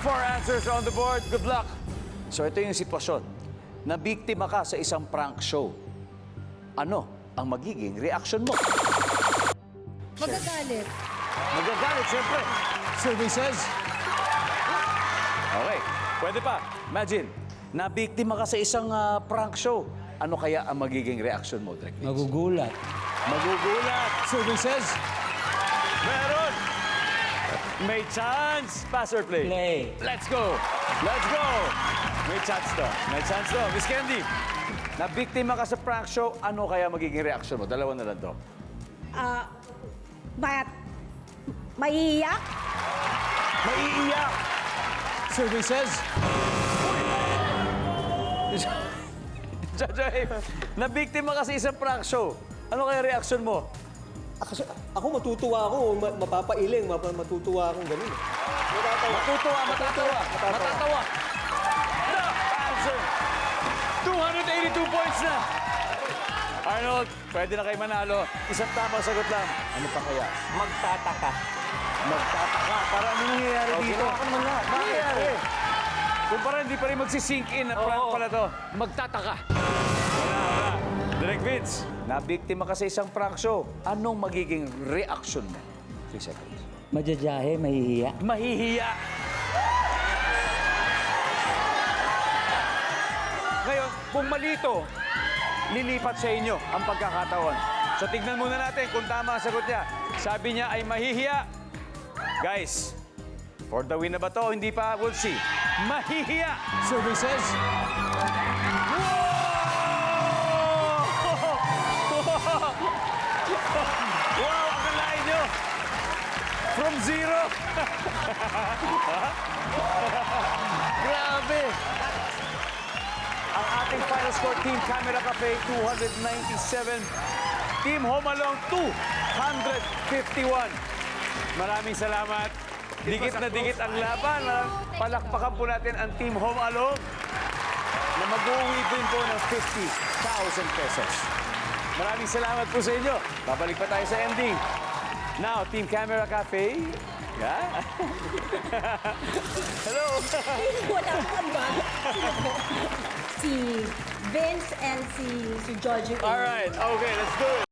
4 answers on the board. Good luck. So ito yung sitwasyon. Nabiktima ka sa isang prank show. Ano ang magiging reaction mo? Magagalit. Magagalit, siyempre. Survey says, Okay, pwede pa. Imagine, nabiktima ka sa isang prank show. Ano kaya ang magiging reaction mo, Drake? magugulat. Magugulat. Survey says, Meron. May chance. Pass or play? Play. Let's go. Let's go. May chance to. May chance to. Miss Candy, nabiktima ka sa prank show. Ano kaya magiging reaction mo? Dalawa na lang to. Maiiyak? Maiiyak. survey says, Jajay, nabiktima ka sa isang prank show. Ano kaya reaction mo? Kasi ako matutuwa ako, mapapailing, matutuwa akong ganun. Matatawa. Matatawa. The answer. 282 points na. Arnold, pwede na kayo manalo. Isang tamang sagot lang. Ano pa kaya? Magtataka. Magtataka. Para ano nangyayari dito? ginawa ko naman lahat. Nangyayari. Kung parang hindi pa rin magsisink in na prank pala to, magtataka. Wala. Direk Vince, nabiktima ka sa isang prank show. Anong magiging reaction mo? 3 seconds. majajahe, mahihiya. Mahihiya. Ngayon, kung malito, lilipat sa inyo ang pagkakataon. So tignan muna natin kung tama ang sagot niya. Sabi niya ay mahihiya. Guys, for the win na ba to? Hindi pa, we'll see. Mahihiya. Survey says, Wow, ang kalain nyo. From 0. Grabe. Ang ating final score, Team Camera Cafe, 297. Team Home Alone, 251. Maraming salamat. Dikit na dikit ang laban. Palakpakan po natin ang Team Home Alone na mag-uwi din po ng 50,000 pesos. Maraming salamat po sa inyo. Babalik pa tayo sa ending. Now, Team Camera Cafe. Yeah. Hello. Wala ka ba? Si Vince and si Georgie. All right. Okay, let's do it.